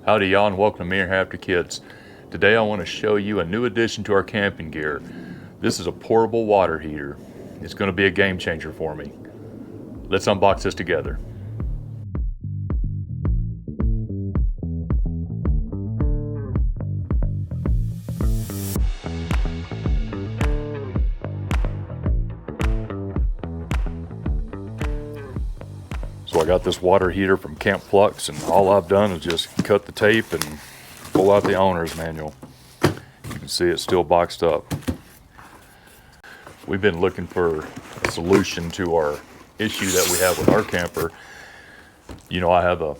Howdy y'all, and welcome to Me and After Kids. Today I want to show you a new addition to our camping gear. This is a portable water heater. It's going to be a game changer for me. Let's unbox this together. So I got this water heater from Camplux, and all I've done is just cut the tape and pull out the owner's manual. You can see it's still boxed up. We've been looking for a solution to our issue that we have with our camper. You know, I have a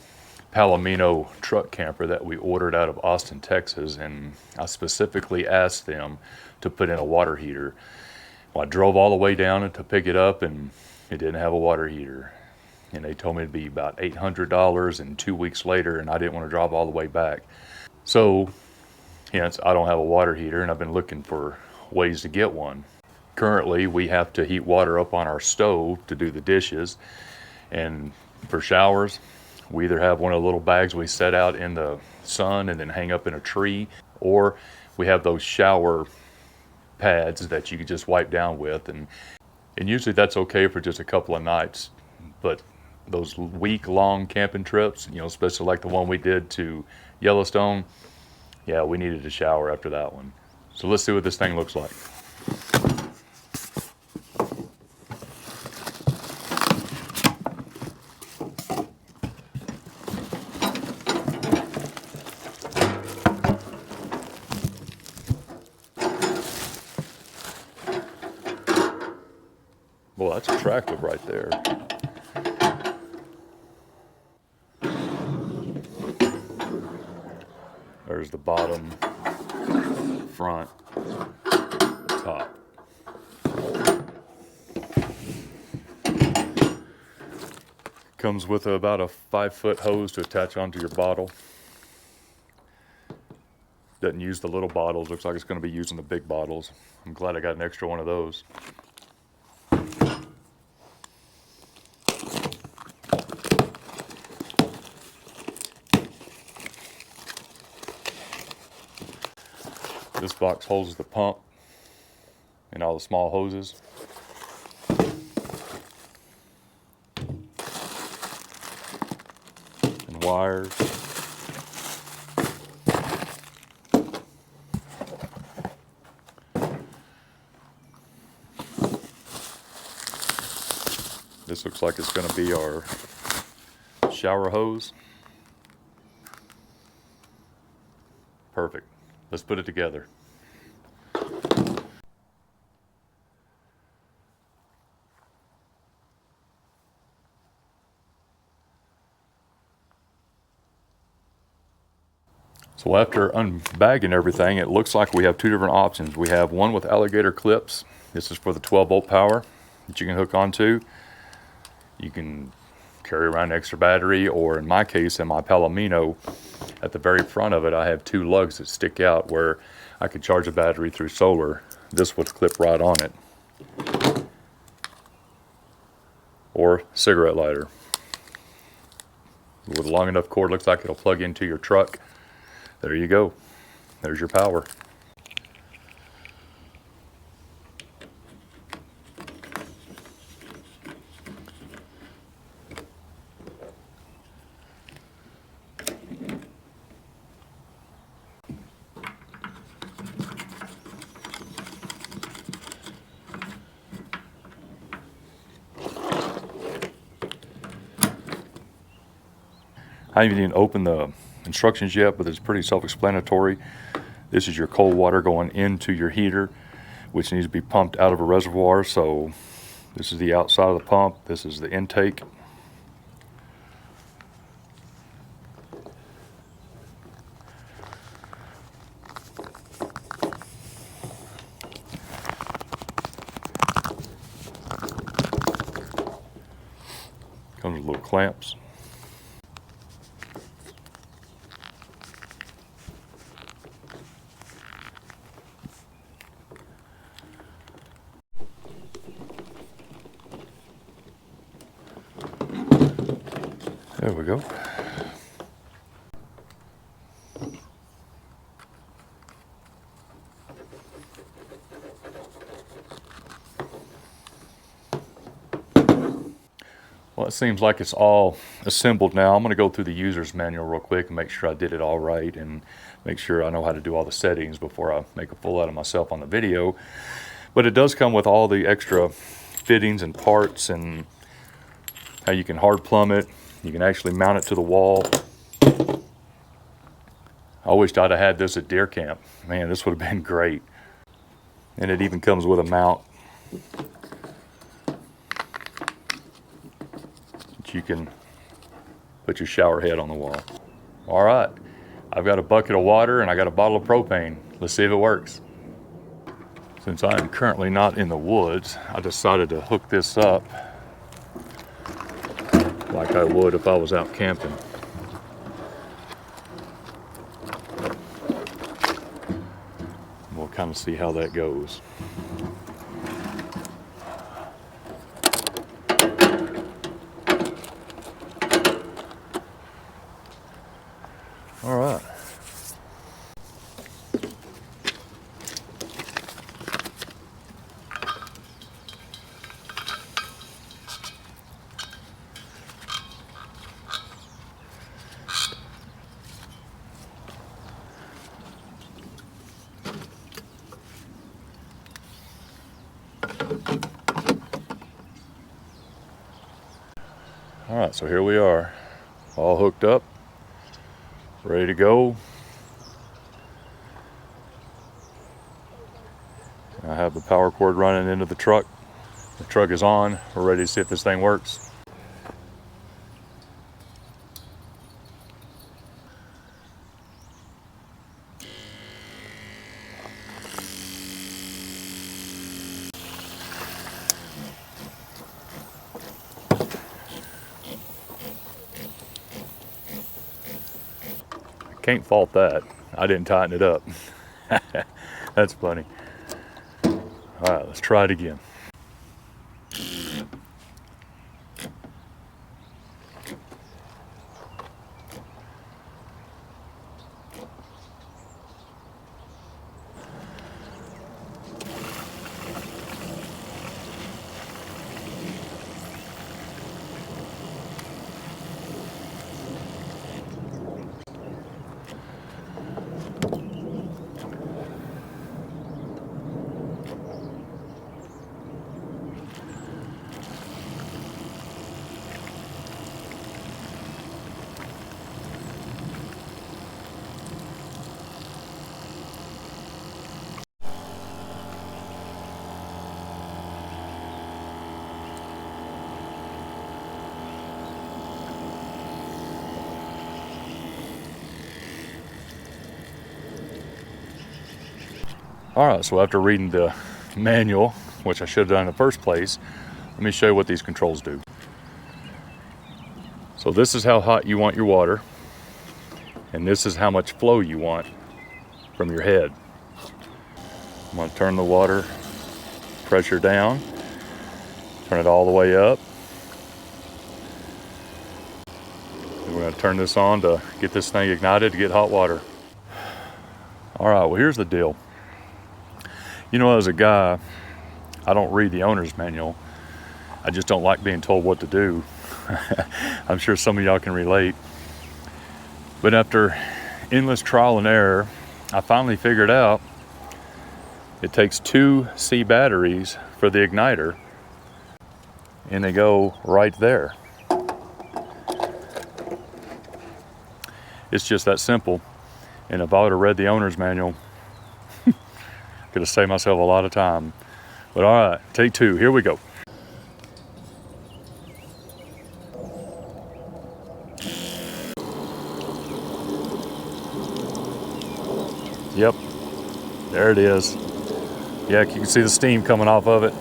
Palomino truck camper that we ordered out of Austin, Texas, and I specifically asked them to put in a water heater. Well, I drove all the way down to pick it up, and it didn't have a water heater. And they told me it'd be about $800, and 2 weeks later, and I didn't want to drive all the way back. So, hence, I don't have a water heater, and I've been looking for ways to get one. Currently, we have to heat water up on our stove to do the dishes, and for showers, we either have one of the little bags we set out in the sun and then hang up in a tree, or we have those shower pads that you can just wipe down with, and usually that's okay for just a couple of nights. But those week-long camping trips, you know, especially like the one we did to Yellowstone, yeah, we needed a shower after that one. So let's see what this thing looks like. Well, that's attractive right there. There's the bottom, front, top. Comes with about a 5-foot hose to attach onto your bottle. Doesn't use the little bottles. Looks like it's going to be using the big bottles. I'm glad I got an extra one of those. This box holds the pump and all the small hoses. And wires. This looks like it's going to be our shower hose. Perfect. Let's put it together. So after unbagging everything, it looks like we have two different options. We have one with alligator clips. This is for the 12-volt power that you can hook onto. You can carry around an extra battery, or in my case, in my Palomino, at the very front of it, I have two lugs that stick out where I could charge a battery through solar. This would clip right on it. Or cigarette lighter. With a long enough cord, looks like it'll plug into your truck. There you go. There's your power. I haven't even opened the instructions yet, but it's pretty self-explanatory. This is your cold water going into your heater, which needs to be pumped out of a reservoir. So this is the outside of the pump. This is the intake. Comes with little clamps. There we go. Well, it seems like it's all assembled now. I'm going to go through the user's manual real quick and make sure I did it all right and make sure I know how to do all the settings before I make a fool out of myself on the video. But it does come with all the extra fittings and parts and how you can hard plumb it. You can actually mount it to the wall. I wished I'd have had this at deer camp. Man, this would have been great. And it even comes with a mount that you can put your shower head on the wall. All right, I've got a bucket of water and I got a bottle of propane. Let's see if it works. Since I am currently not in the woods, I decided to hook this up like I would if I was out camping. We'll kind of see how that goes. All right. All right, so here we are, all hooked up, ready to go. I have the power cord running into the truck. The truck is on. We're ready to see if this thing works. Can't fault that. I didn't tighten it up. That's funny. All right, let's try it again. All right, so after reading the manual, which I should have done in the first place, let me show you what these controls do. So this is how hot you want your water, and this is how much flow you want from your head. I'm going to turn the water pressure down, turn it all the way up. And we're going to turn this on to get this thing ignited to get hot water. All right, well, here's the deal. You know, as a guy, I don't read the owner's manual. I just don't like being told what to do. I'm sure some of y'all can relate. But after endless trial and error, I finally figured out it takes 2 C batteries for the igniter, and they go right there. It's just that simple. And if I would have read the owner's manual, could have saved myself a lot of time. But all right, take 2, here we go. Yep, there it is. Yeah, you can see the steam coming off of it.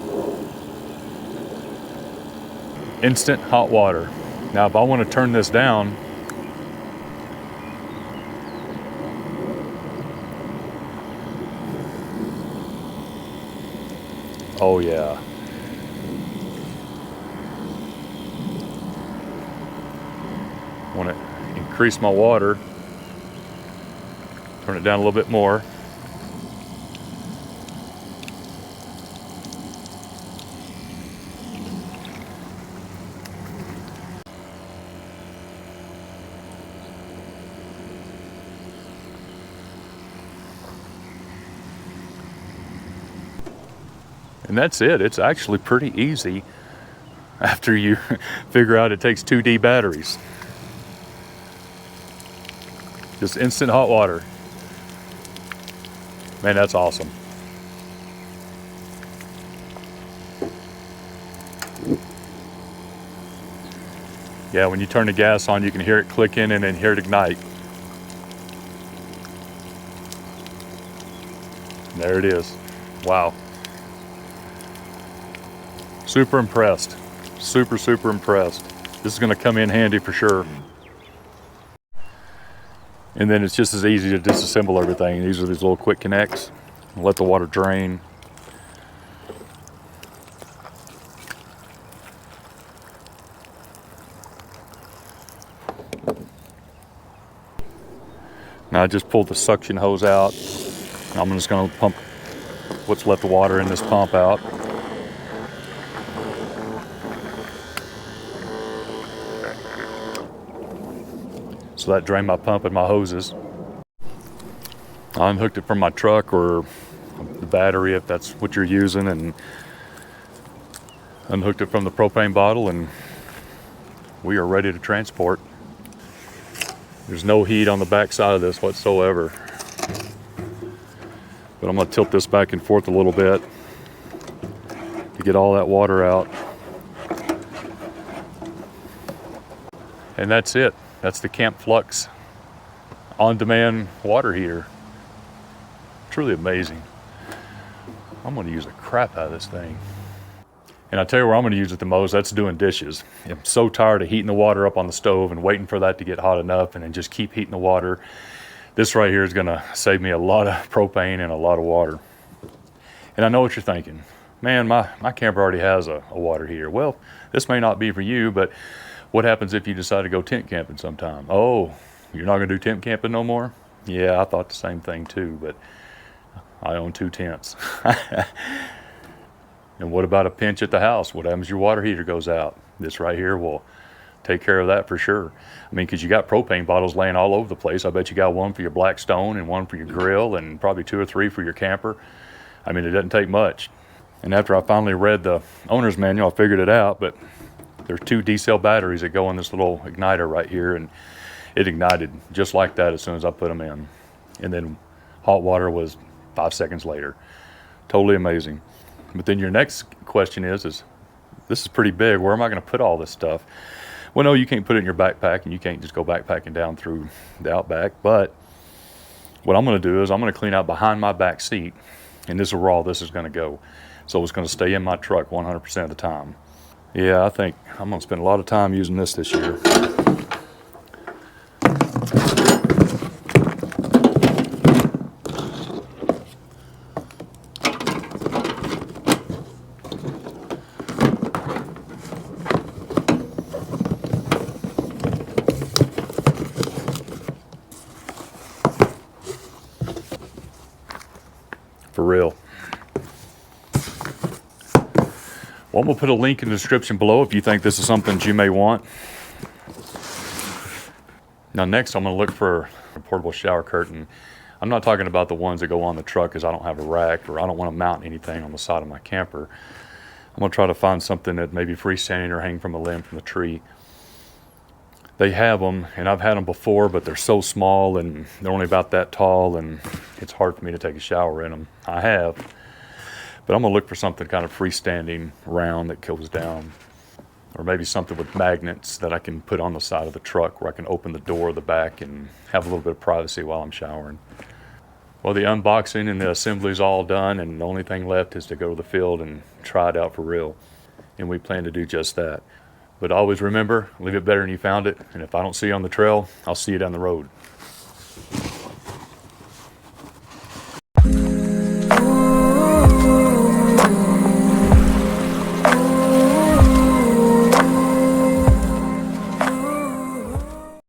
Instant hot water. Now, if I want to turn this down, oh yeah. Want to increase my water, turn it down a little bit more. And that's it. It's actually pretty easy after you figure out it takes 2D batteries. Just instant hot water. Man, that's awesome. Yeah, when you turn the gas on, you can hear it clicking and then hear it ignite. And there it is. Wow. Super impressed. Super, super impressed. This is going to come in handy for sure. And then it's just as easy to disassemble everything. These are these little quick connects. Let the water drain. Now I just pulled the suction hose out. I'm just going to pump what's left of water in this pump out. So that drained my pump and my hoses. I unhooked it from my truck or the battery if that's what you're using, and unhooked it from the propane bottle, and we are ready to transport. There's no heat on the back side of this whatsoever. But I'm going to tilt this back and forth a little bit to get all that water out. And that's it. That's the Camplux on-demand water heater. Truly amazing. I'm going to use the crap out of this thing. And I tell you where I'm going to use it the most, that's doing dishes. I'm so tired of heating the water up on the stove and waiting for that to get hot enough and then just keep heating the water. This right here is going to save me a lot of propane and a lot of water. And I know what you're thinking. Man, my camper already has a water heater. Well, this may not be for you, but what happens if you decide to go tent camping sometime? Oh, you're not going to do tent camping no more? Yeah, I thought the same thing too, but I own 2 tents. And what about a pinch at the house? What happens if your water heater goes out? This right here will take care of that for sure. I mean, because you got propane bottles laying all over the place. I bet you got one for your black stone and one for your grill and probably 2 or 3 for your camper. I mean, it doesn't take much. And after I finally read the owner's manual, I figured it out, but there's 2 D-cell batteries that go in this little igniter right here, and it ignited just like that as soon as I put them in. And then hot water was 5 seconds later. Totally amazing. But then your next question is this is pretty big. Where am I going to put all this stuff? Well, no, you can't put it in your backpack, and you can't just go backpacking down through the outback. But what I'm going to do is I'm going to clean out behind my back seat, and this is where all this is going to go. So it's going to stay in my truck 100% of the time. Yeah, I think I'm going to spend a lot of time using this year. For real. Well, I'm going to put a link in the description below if you think this is something that you may want. Now next I'm going to look for a portable shower curtain. I'm not talking about the ones that go on the truck because I don't have a rack or I don't want to mount anything on the side of my camper. I'm going to try to find something that may be freestanding or hang from a limb from the tree. They have them, and I've had them before, but they're so small and they're only about that tall, and it's hard for me to take a shower in them. I have, but I'm going to look for something kind of freestanding, round, that goes down, or maybe something with magnets that I can put on the side of the truck where I can open the door of the back and have a little bit of privacy while I'm showering. Well, the unboxing and the assembly is all done, and the only thing left is to go to the field and try it out for real, and we plan to do just that. But always remember, leave it better than you found it. And if I don't see you on the trail, I'll see you down the road.